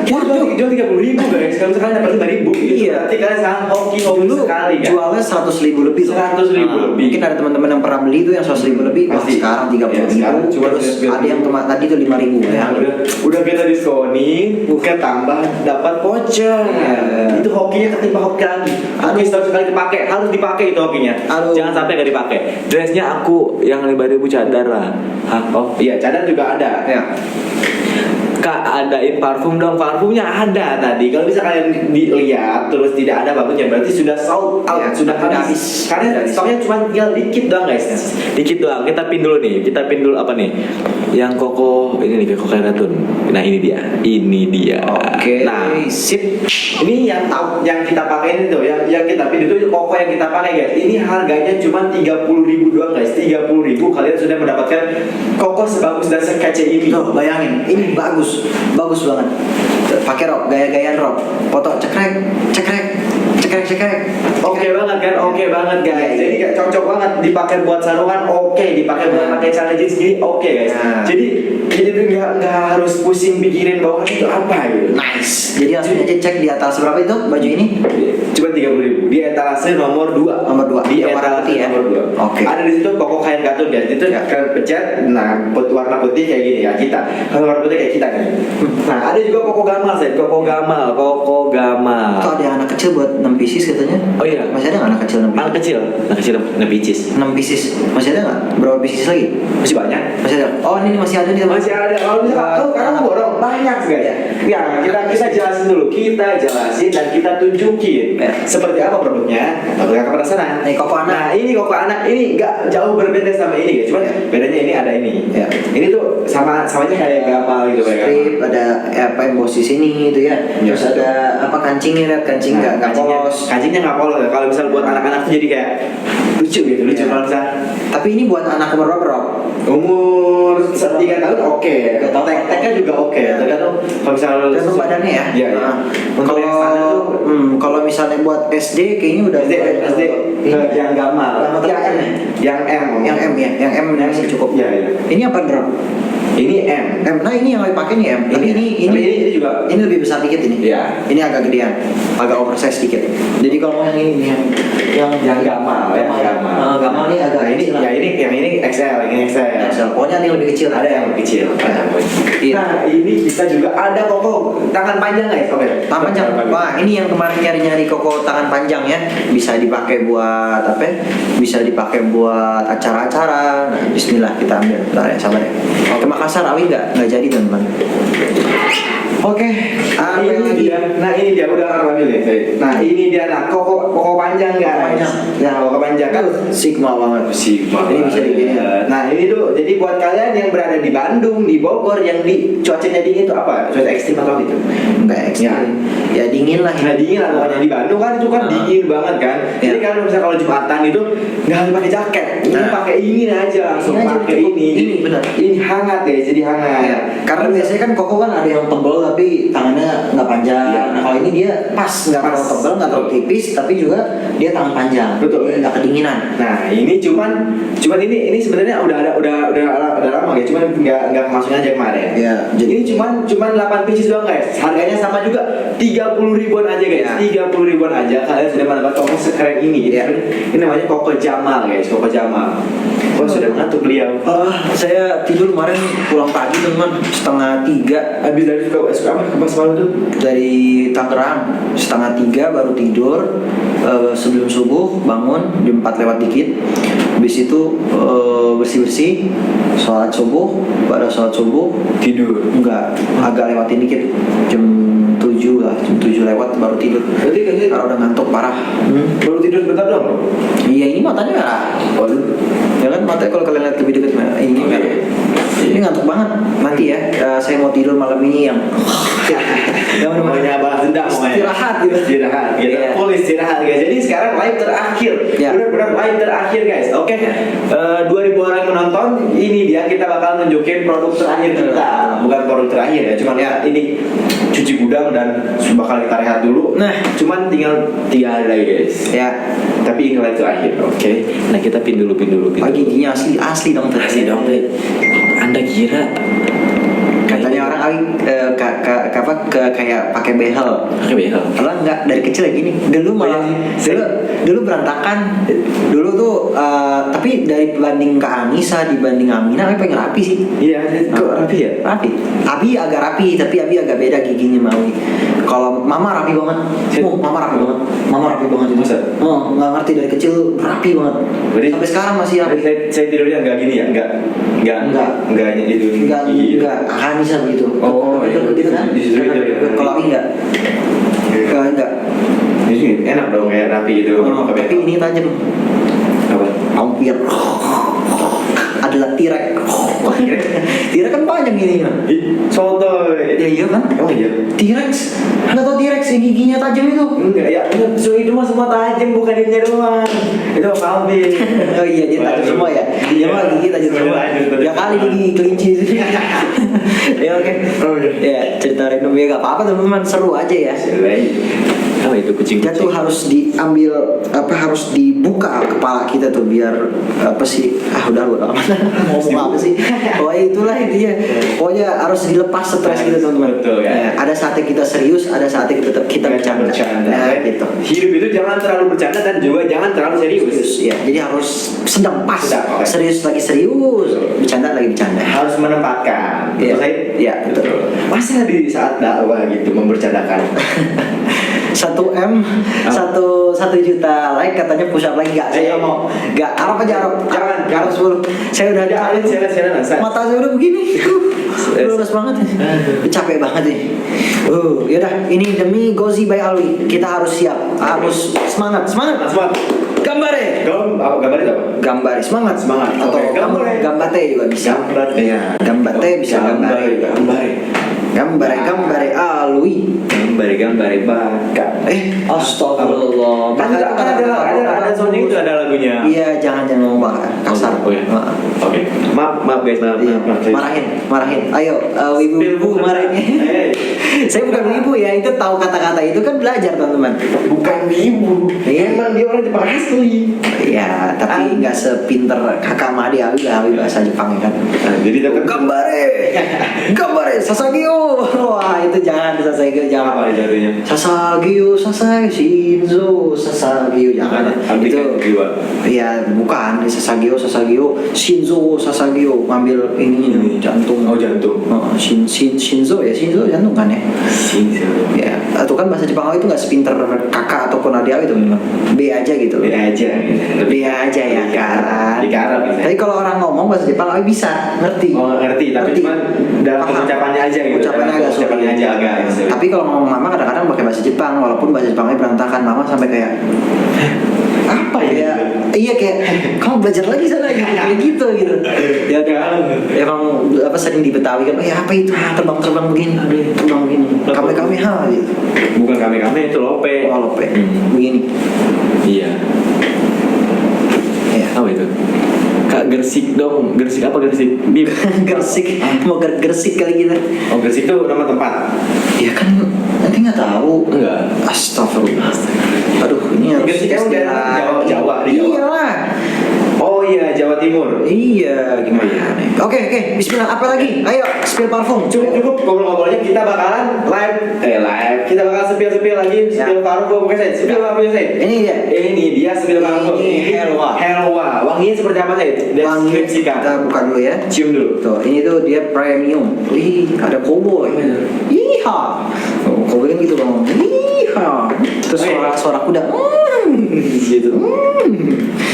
jual 30.000 guys. Kalau misalkan dapat 5.000 gitu. Iya. Berarti kalian sangat hoki Dulu sekali kan. jualnya 100.000 lebih loh. 100.000 lebih. Mungkin ada teman-teman yang pernah beli itu yang 100.000 lebih. Wah, Pasti. sekarang 30.000. Ya, sekarang cuma Terus 30.000. ada yang tadi itu 5.000 ya. Ya, udah kita diskonin, bukan tambah dapat voucher. Iya. Itu hokinya ketimpa hoki lagi. Hoki setiap sekali dipakai, harus dipakai itu hokinya. Aduh. Jangan sampai gak dipakai. Dressnya aku yang 5.000 cadar lah. Hah? Oh iya, cadar juga ada. Ya. Kak, adain parfum dong. Parfumnya ada tadi. Kalau bisa kalian dilihat terus tidak ada parfumnya, berarti sudah sold out, Ya, sudah sudah habis. habis. Karena Sudah habis. stoknya cuma tinggal dikit doang guys. Dikit doang. Kita pin dulu nih. Kita pin dulu apa nih? Yang Koko ini nih, Koko Kairatun. Nah ini dia. Ini dia. Oke. Nah, Sip. ini yang kita pakai ini tuh, yang kita pin itu Koko yang kita pakai guys. Ini harganya cuma 30.000 doang guys. 30.000 kalian sudah mendapatkan Koko sebagus dan sekece ini. Tuh, bayangin, ini bagus banget. Pakai rok, gaya-gayaan rok, foto cekrek. Oke banget kan, oke banget guys. Jadi kayak cocok banget dipakai buat sarungan, oke, dipakai buat pakai celana jeans gini, oke guys. Nah. Jadi tuh nggak harus pusing pikirin bahwa itu apa gitu. Nice. Jadi langsung aja cek di atas berapa itu baju ini? Cuma 30.000 di etalase nomor 2. Nomor 2. Di Yang warna etalase putih ya? nomor 2. Oke. Ada di situ Koko kain katun guys. Itu Ya. kalian pencet, nah warna putih kayak gini ya kita. Kalau warna putih kayak kita kan. Nah ada juga Koko Gamal sih, Koko Gamal. Itu ada yang anak kecil buat 6 pieces katanya. Oh iya. Masih ada nggak anak kecil 6 pieces? Anak kecil, nepicis. 6 pieces. Masih ada nggak? Berapa pieces lagi? Masih banyak. Masih ada. Oh, ini masih ada nih teman. Masih ada. Kalau misalkan kamu borong banyak guys. Ya, kita jelasin dulu. Kita jelasin dan kita tunjukin seperti apa produknya. Kalau kakak penasaran. Nih, Koko anak. Nah, ini Koko anak ini nggak jauh berbeda sama ini guys. Cuman bedanya ini ada ini. Ya. Ini tuh samanya kayak Gamal gitu kayak Strip, ada apa yang bos di sini gitu ya. Ya. Terus ada apa kancingnya, lihat kancing nggak polos. Kancingnya nggak polos. Kalau misal buat anak-anak tuh jadi kayak lucu gitu, lucu kalau misal. Tapi ini buat anak umur berapa, Rob? Umur 3 tahun oke. Tek-teknya juga oke. Tergantung kalau misal Tergantung badannya ya. Iya, iya. Untuk yang standar tuh kalau misalnya buat SD kayaknya udah SD yang Gamal. Yang M. Yang M ya, yang M yang cukup. Iya, iya. Ini apa, Rob? Ini M. M. Nah, ini yang dipakai nih M. Tapi ini juga. ini lebih besar dikit ini. Iya. Ini agak gedean, agak oversize dikit. Jadi kalau yang ini yang Gamal, yang Gamal. Gamal ini agak Nah, ini kecil lah. ya ini XL, ini XL. Pokoknya ada yang lebih kecil. Ada yang lebih kecil. Iya. Nah, ini kita juga ada Koko tangan panjang guys. Oke. Tangan panjang. Wah, ini yang kemarin nyari-nyari Koko tangan panjang ya. Bisa dipakai buat apa? Bisa dipakai buat acara-acara. Nah, bismillah kita ambil. Bentar ya, sabar ya. Ke Makassar awi nggak jadi teman-teman. Oke, apa ini lagi? dia. Nah ini dia udah ambil ya. Nah ini dia nah Koko panjang guys. Panjang. Nah Koko panjang kan. Sigma banget. Sigma. Ini bisa digini. Nah ini tuh jadi buat kalian yang berada di Bandung, di Bogor, yang di cuacanya dingin itu apa? Cuaca ekstrim atau gitu? Enggak ekstrim. Ya dingin lah. Nah dingin lah pokoknya di Bandung kan itu kan dingin banget kan. Jadi Ya. kalau misalnya kalau Jumatan itu nggak harus pakai jaket, ini Nah. pakai ini aja langsung Ini aja, pakai cukup. ini. Ini, benar. Ini hangat ya, jadi hangat. Ya, karena biasanya kan Koko kan ada yang tebal tapi tangannya nggak panjang. Iya. Nah kalau ini dia pas, nggak Pas. terlalu tebal, nggak terlalu tipis, tapi juga dia tangan panjang. Betul. Jadi nggak kedinginan. Nah ini cuman ini sebenarnya udah lama ya, cuman nggak kemasukin aja kemarin. Ya, Jadi ini cuman 8 pieces doang guys. Harganya sama juga 30.000-an aja guys. Ya. 30.000-an aja kalian sudah mendapat Koko sekeren ini. Ya. Ini namanya Koko Jamal guys, Koko Jamal. Oh sudah mengantuk beliau. Saya tidur kemarin pulang pagi teman 2:30 Habis dari suka apa pas malam tuh? dari Tangerang 2:30 baru tidur. Sebelum subuh bangun jam 4 lewat dikit. Habis itu bersih-bersih, sholat subuh, pada sholat subuh Tidur. enggak, agak lewatin dikit jam 7 lah, jam 7 lewat baru tidur. Berarti kayaknya Karena udah ngantuk parah. baru tidur bentar dong. Iya, ini matanya merah. Waduh. Ya kan matanya kalau kalian lihat lebih dekat merah. Ini merah. Ini ngantuk banget. Nanti ya, saya mau tidur malam ini yang Namanya balas dendam istirahat gitu. Istirahat gitu. Iya. Full istirahat guys. Jadi sekarang live terakhir. Iya. Benar-benar live terakhir guys. Oke. 2000 orang yang menonton, ini dia kita bakal nunjukin produk terakhir kita. Bukan produk terakhir ya, cuman ya ini cuci gudang dan bakal kita rehat dulu. Nah. cuman tinggal 3 hari lagi guys. Ya, Tapi ini live terakhir, oke. Nah kita pin dulu. giginya asli dong. Asli dong, Ted. Anda kira Katanya orang Awi kayak pakai behel. Pakai behel. Kalau enggak dari kecil kayak gini. Dulu berantakan. Dulu tuh tapi dari banding ke Anissa dibanding Amina Awi pengen rapi sih. Iya, kok rapi ya? Rapi. Abi agak rapi tapi Abi agak beda giginya sama Awi. Kalau Mama rapi banget. Mama rapi banget. Mama rapi banget itu. Masa? Oh, nggak ngerti dari kecil rapi banget. Berarti Sampai sekarang masih rapi. Saya tidurnya enggak gini ya? Enggak itu. Enggak, Anissa begitu. Oh, gitu kan? Di situ gitu. Kalau Awi enggak. Enggak. Ini enak dong kayak rapi gitu. Tapi ini tajam. Apa? Hampir adalah T-Rex. T-Rex kan panjang ini kan. Soto. Ya iya kan? Oh iya. T-Rex. Nggak tau T-Rex yang giginya tajam itu. Enggak ya, so itu mah semua tajam bukan ininya doang. Itu kambing. Oh iya dia tajam semua ya. Dia mah gigi tajam semua. Ya kali di gigi kelinci itu. Ya oke. Oh iya. Ya cerita random ya gak apa-apa teman-teman, seru aja ya. Apa itu kucing? Dia tuh harus diambil harus dibuka kepala kita tuh biar apa sih? Udah amat. Ngomong apa sih? Pokoknya itulah intinya. Pokoknya harus dilepas stres gitu teman-teman. Betul ya. Ada saatnya kita serius, ada saatnya kita bercanda. Nah, gitu. Hidup itu jangan terlalu bercanda dan juga jangan terlalu serius. Ya, jadi harus sedang pas. Sedang, oke. Serius lagi serius, bercanda lagi bercanda. Harus menempatkan. Iya. Betul saya? Iya, betul. Masa di saat dakwah gitu membercandakan? 1M, 1 juta like katanya push up lagi saya mau nggak Arab aja Arab Jangan. 10 saya udah Jangan, silakan. mata saya udah begini lurus banget capek banget nih yaudah ini demi Gozi by Alwi kita harus siap harus semangat gambare Gambarnya apa? gambare semangat atau Oke, gambare. gambate juga bisa gambate bisa gambare Alwi Gambare baka. Astagfirullah. Kan ada soundnya itu ada lagunya. Iya, jangan ngomong kasar. Oh iya. Oke. Maaf guys, maaf. Iya. Marahin. Ayo, wibu marahin. Saya bukan wibu ya, itu tahu kata-kata itu kan belajar teman-teman. Bukan wibu. Iya. Emang dia orang Jepang asli. Iya, tapi nggak sepinter kakak Madi Awi bahasa Jepang ya kan. Nah, jadi dapat Gambare, Sasageo. Wah, itu jangan Sasageo jangan. apa jatuhnya? Sasageo, Shinzo, Sasageo jangan. Itu jiwa. Iya, bukan Sasageo, Shinzo, Sasageo ngambil ini jantung. Oh, jantung. Shinzo jantung kan ya? Shinzo. Ya, itu kan bahasa Jepang itu nggak sepinter kakak ataupun adik itu memang B aja gitu. B aja. B aja ya kan. Di Arab bisa. Tapi kalau orang ngomong bahasa Jepang bisa ngerti. Oh, ngerti, tapi cuma dalam Paham. pengucapannya aja gitu. Ucapannya agak sulit. Ucapannya aja agak. Tapi kalau ngomong mama kadang-kadang pakai bahasa Jepang walaupun bahasa Jepangnya berantakan mama sampai kayak apa ya? Iya kayak kamu belajar lagi sana kayak gitu. Ya emang apa sering di Betawi kan apa itu terbang begini kami gitu. Bukan kami itu lope. Oh lope begini. Iya. Ya. Apa itu? Kak Gersik dong. Gersik apa Gersik? Bim. Gersik mau Gersik kali kita. Oh, Gersik itu nama tempat. Ya kan nanti nggak tahu. Enggak. Astagfirullah. Aduh ini harus Gersik kan daerah Jawa di Jawa. Iyalah. Oh iya, Jawa Timur. Iya, gimana nih? Oke, bismillah. Apa lagi? Ayo, spill parfum. Cukup ngobrol-ngobrolnya, kita bakalan live. Kita bakal spill lagi, spill parfum. Oke, saya spill parfumnya saya. Ini dia spill parfum. Helwa. Wanginya seperti apa saya? Deskripsikan. Kita buka dulu ya. Cium dulu. Tuh, ini tuh dia premium. Wih, ada cowboy. Iha. Oh, cowboy kan gitu bang. Iha. Terus suara kuda. Gitu.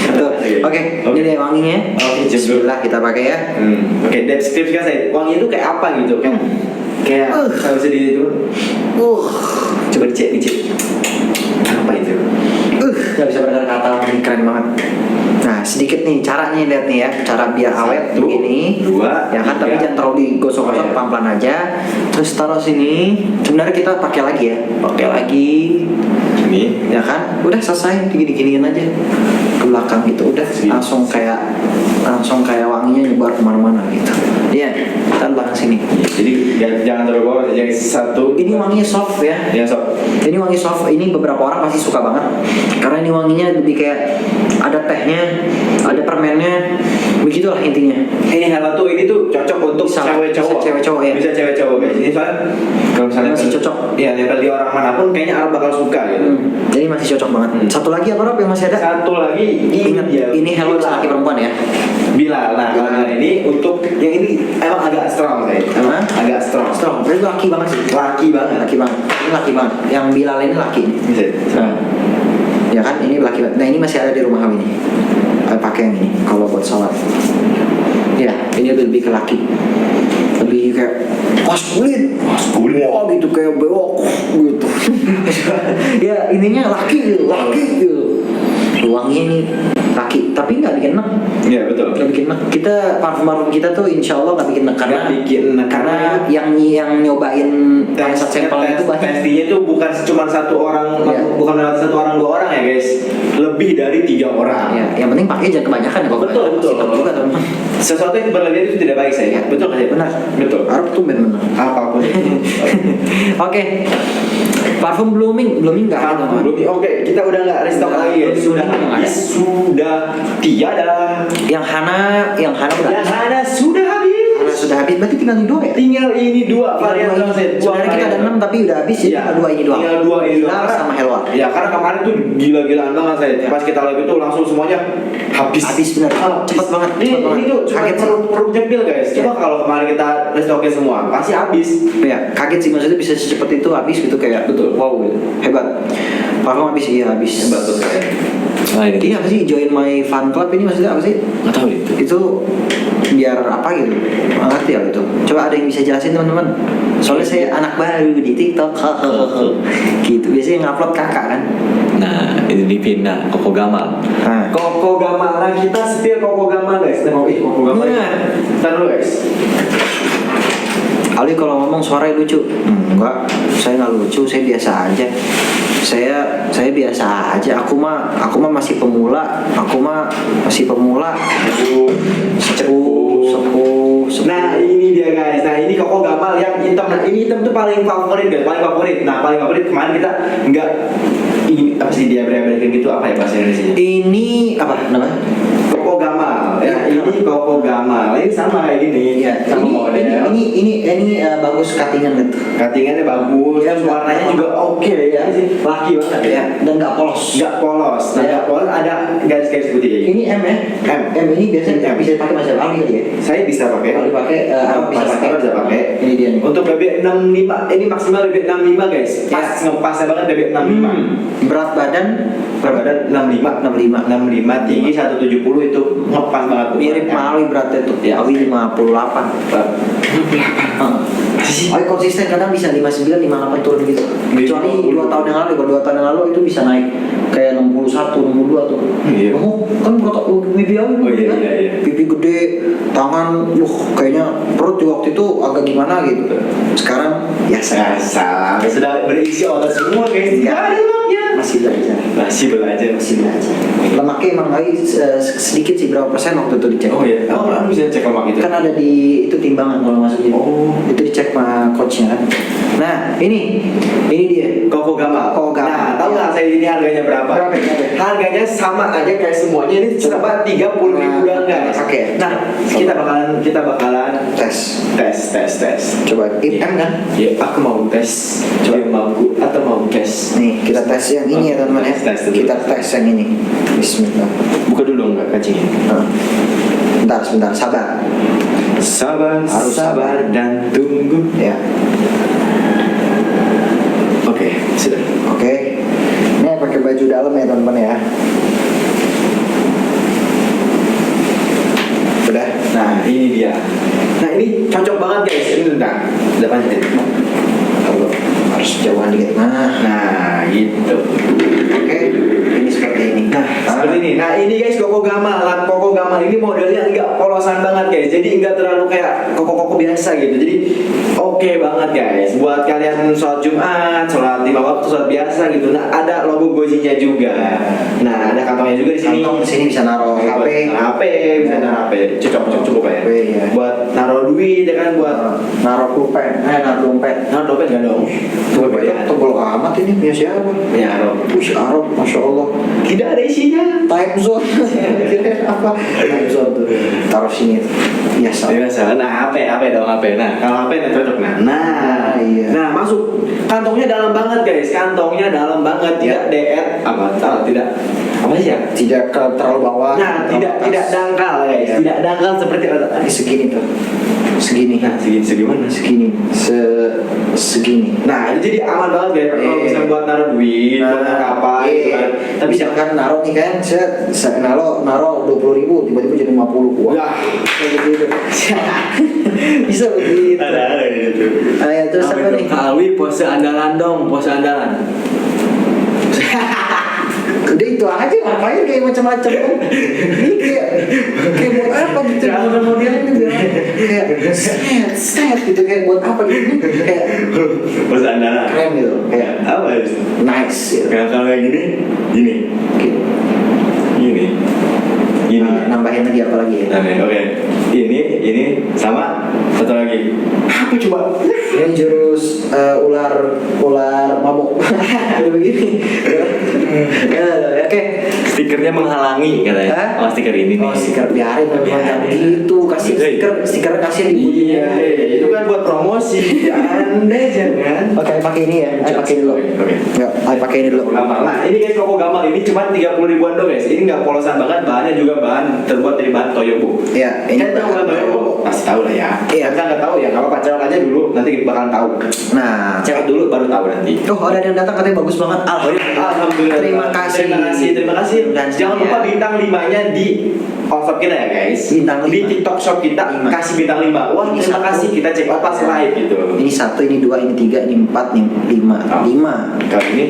Tuh, oke. Ini dia wanginya. Oke, bismillah kita pakai ya. Oke, deskripsikan saya. Wangi itu kayak apa gitu? Kayak kalau bisa di itu. Coba dicek. Apa itu? Gak bisa berkata-kata, ini keren banget. Nah, sedikit nih caranya lihat nih ya, cara biar awet begini. 2, ya kan, tapi jangan terlalu digosok-gosok, pelan-pelan aja. Terus taruh sini. Sebenarnya kita pakai lagi ya. Ini, ya kan? Udah selesai, digini-giniin aja ke belakang gitu. Udah langsung kayak wanginya nyebar kemana-mana gitu. Iya, kita belakang sini. Jadi jangan terlalu boros aja satu. Ini wanginya soft ya. Ya soft. Ini wangi soft. Ini beberapa orang pasti suka banget karena ini wanginya lebih kayak ada tehnya, ada permennya, begitulah intinya. Ini Hello tuh ini tuh cocok untuk Bisa- cewek bisa cowok. cewek cowok, ya. Bisa cewek cowok guys. Ini soalnya kalau misalnya Masih cocok. Iya, nempel di orang manapun kayaknya orang bakal suka gitu. Jadi masih cocok banget. Satu lagi apa Rob yang masih ada? Satu lagi Ingat dia. ini Hello Bilal. laki perempuan ya. Bilal. Nah, kalau Bilal. Bilal ini untuk yang ini emang agak strong guys. Emang Hah? agak strong. Strong, berarti laki banget sih. Laki banget. Laki banget. Ini laki banget. Yang Bilal ini laki. Bisa. Nah, ya kan ini laki banget. Nah ini masih ada di rumah kami nih. Pakai yang ini kalau buat sholat. Ya, ini lebih ke laki. Lebih kayak maskulin, wah gitu kayak bewok gitu. Ya ininya laki gitu. Ruangnya ini laki, tapi nggak bikin enak. Iya, betul. Nggak bikin enak. Kita parfum kita tuh insya Allah nggak bikin enak karena Nggak bikin enak. karena yang nyobain bangsat sampel itu banyak. Testingnya itu bukan cuma satu orang, Iya. bukan satu orang dua orang ya guys, lebih dari 3 orang. Ya, yang penting pakai jangan kebanyakan ya. Kalau Betul, kebanyakan betul. sikap juga teman-teman. Sesuatu yang berlebihan itu tidak baik saya. Ya, Betul kan? benar. Betul. Arab tuh benar. Apapun itu. Oke. Parfum blooming nggak ada. teman. Belum. Oke, kita udah nggak restock Udah, lagi ya. belum, Sudah belum, habis, sudah tiada. Yang Hana udah. Yang ada sudah habis. Hana sudah habis. Berarti tinggal ini dua ya? Tinggal ini 2 varian Tinggal dua sunset. ini. Sebenarnya kita ada 6 tapi udah habis jadi Iya. tinggal 2 ini doang. Tinggal 2 ini doang. Bilal sama Helwa. Ya, karena kemarin tuh gila-gilaan banget saya. Ya. Pas kita live itu langsung semuanya habis. Habis bener. Cepet banget, Ini, cepet banget. ini tuh cuma Kaget sih. perut jempil guys. Coba Ya. kalau kemarin kita restockin semua, pasti habis. Ya, kaget sih maksudnya bisa secepat itu habis gitu kayak Betul. wow gitu. Hebat. Parfum habis iya habis. Hebat tuh saya. Nah, ini Ini apa sih join my fan club ini maksudnya apa sih? nggak tahu itu. Itu biar apa gitu? Nggak ngerti ya itu. Coba ada yang bisa jelasin teman-teman. Soalnya saya anak baru di TikTok. Gitu. Biasanya ngupload kakak kan. Nah, ini dipindah Koko Gamal. Nah. Koko Gamal, nah kita setir Koko Gamal guys. Koko Gamal. Nah. Ntar dulu guys. Ali kalau ngomong suaranya lucu. Enggak, saya nggak lucu, saya biasa aja. Saya biasa aja. Aku mah masih pemula. Sepuh. Nah ini dia guys. Nah ini Koko Gamal yang hitam. Nah ini hitam tuh paling favorit guys. Paling favorit. Nah paling favorit kemarin kita nggak ini apa sih dia berbeda gitu apa ya bahasa Indonesia? Ini apa namanya? Koko Gamal. Ya ini Koko Gamal. Ini sama kayak gini. Iya, Sama model. ini bagus cuttingan gitu. Cuttingannya bagus. Ya, Terus warnanya juga oke ya sih. Laki banget ya. Ya, dan nggak polos. Nggak polos. Nah Ya. nggak polos ada garis-garis putih kayak gini. Ini M ya? M. ini biasanya M. bisa dipakai masih Ali kali ya? Saya bisa pakai. Kalau dipakai, bisa pakai. Bisa pakai. Ini dia nih. Untuk BB65 ini maksimal BB65 guys. Pas ngepasnya banget BB65. Berat badan Badan 65 65 tinggi 170 itu ngepas banget tuh. mirip sama Ali beratnya tuh. Ya. Ali 58. Ali konsisten kadang bisa 59, 58 turun gitu. Kecuali 2 tahun yang lalu, kalau 2 tahun yang lalu itu bisa naik kayak 61, 62 tuh. Iya. Oh, kan berat pipi Ali Oh, iya, kan? iya, iya. Pipi gede, tangan, kayaknya perut di waktu itu agak gimana gitu. Sekarang ya saya Biasa. Sudah berisi otot semua guys. Iya. Nggak ada lemaknya. masih belajar. Masih belajar. Lemaknya emang lagi sedikit sih, berapa persen waktu itu dicek. Oh iya. Oh, bisa cek lemak itu. Kan ada di itu timbangan kalau masuk gitu. Oh. Itu dicek sama coachnya kan. Nah ini dia. Koko Gamal. Koko Gamal. Nah, tahu nggak saya ini harganya berapa? Berapa? Harganya sama aja kayak semuanya ini cuma 30.000 doang guys. Oke. Nah, kita bakalan Tes. tes. Coba M kan? Ya, aku mau tes. Coba mau atau mau tes? Nih kita tes yang ini ya teman-teman ya. Tes dulu. Kita tes yang ini. Bismillah. Buka dulu nggak kancingnya? Nah. Sebentar, sabar. Sabar, Harus sabar dan tunggu. Ya. Oke, sudah. Oke. Ini pakai baju dalam ya teman-teman ya. Udah. Nah, ini dia. Nah, ini cocok banget guys. Ini bentar. Depan sini. Kalau harus jauhan dikit. Nah, gitu. Oke. Ini seperti ini. Seperti ini. Nah, ini guys Koko Gamal. Nah, Koko Gamal ini modelnya enggak polosan banget guys. Jadi enggak terlalu kayak koko-koko biasa gitu. Jadi oke banget guys. Buat kalian sholat Jumat, sholat 5 waktu, sholat biasa gitu. Nah, ada logo Gojinya juga. Nah, ada kantongnya juga di sini. Kantong di sini bisa naruh HP. HP, bisa naruh HP. Cukup lah ya. HP, ya. Buat naruh duit ya kan, buat Naruh pulpen. Naruh dompet. naruh dompet enggak dong? Tebel amat ini. ini punya siapa? Ya Rob. Push Arab, masya Allah. Tidak ada isinya. Time zone. Kirain apa? Time zone tuh. Taruh sini. Biasa. Biasa. Nah, HP dong HP. Nah, kalau HP nah cocok. Nah, iya. Nah, masuk. Kantongnya dalam banget guys. Kantongnya dalam banget. Tidak DR apa? Tidak. Apa sih ya? Tidak terlalu bawah. Nah, tidak dangkal guys. Iya. Tidak dangkal seperti Ini segini tuh. Segini. Nah, segimana? Segini. Segini. Nah, jadi aman banget guys. Kalau bisa buat naruh duit, buat naruh apa gitu kan. Tapi misalkan naruh nih kan, saya naruh 20.000, tiba-tiba jadi 50. Wah, Wah. kayak gitu. Bisa begitu. Ada gitu. Ayo terus apa nih? Kak Alwi pose andalan dong, pose andalan. Udah itu aja, ngapain kayak macam-macam kan? Ini kayak buat apa gitu? Model-modelnya ini bilang kayak set gitu, kayak buat apa gitu? Kayak Bos andalan. keren gitu, kayak Apa itu? nice gitu. Kalau yang gini. Gitu. Gini. Nambahin lagi apa lagi ya? Oke. Ini sama satu lagi. Apa coba? Dangerous ular mabuk. Udah begini. Oke. Stikernya menghalangi katanya. Hah? Oh stiker ini nih. Oh, stiker biarin jangan gitu. Kasih stiker kasih di Iya, itu kan buat promosi. Anda jangan. Oke, pakai ini ya. Ayo pakai dulu. Oke. Enggak, ayo pakai ini dulu. Gamal. Nah, ini guys Koko Gamal ini cuma 30 ribuan doang guys. Ini nggak polosan banget, bahannya juga bahan terbuat dari bahan Toyobo. Iya, ini Kan tahu kan Toyobo? Pasti tahu lah ya. Iya. Kita nggak tahu ya, nggak apa-apa cek aja dulu, nanti bakalan tahu. Nah, Cek dulu baru tahu nanti. oh ada yang datang katanya bagus banget. Alhamdulillah. Terima kasih. Terima kasih. Dan Jangan saya- lupa bintang 5-nya di shop kita ya guys. Bintang di 5. TikTok shop kita 5. kasih bintang 5. Wah, Ini terima satu. kasih kita cek pas live gitu. Ini 1, ini 2, ini 3, ini 4, ini 5. Oh. 5. Kalau ini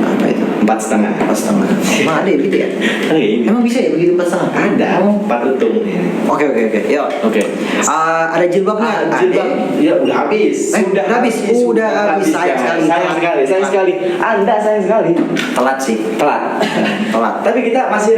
Apa itu? 4,5. 4,5. Emang ada ya begitu ya? Ada ini. Emang bisa ya begitu 4,5? Ada. Oh. 4 untung ini. Oke. Yuk. Oke. Ada jilbabnya? Jilbab ya udah habis. Udah habis. Udah habis. Sayang sekali. Sayang sekali. Anda sayang sekali. Telat sih. Telat. Telat. Tapi kita masih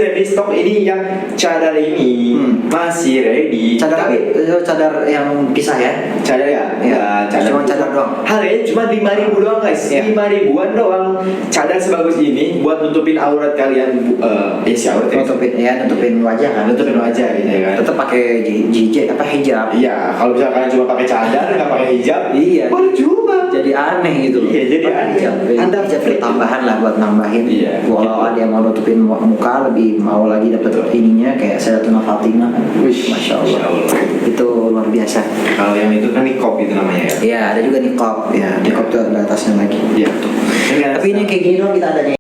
ready stok ini yang cadar ini masih ready. Cadar Tapi cadar yang pisah ya? cadar ya? Ya, cuma cadar doang. Harganya cuma 5.000 doang guys. Ya. 5.000-an doang. Cadar sebagus ini buat nutupin aurat kalian. Ya si aurat ya. Nutupin wajah kan? Nutupin wajah gitu ya kan. Tetap pakai hijab hijab. Iya, kalau misalkan kalian cuma pakai cadar nggak pakai hijab, Iya. percuma. Jadi aneh gitu. Iya, jadi Pakai aneh. hijab. Anda Hijab free. tambahan lah buat nambahin. Iya. Kalau ada yang mau nutupin muka lebih mau lagi dapat ininya kayak Sayyidatuna Fatimah kan. Masya Allah. Itu luar biasa. Kalau yang itu kan niqab itu namanya ya. Iya, ada juga niqab. Ya, niqab tuh ada atasnya lagi. Iya. Tapi ini kayak gini doang kita adanya.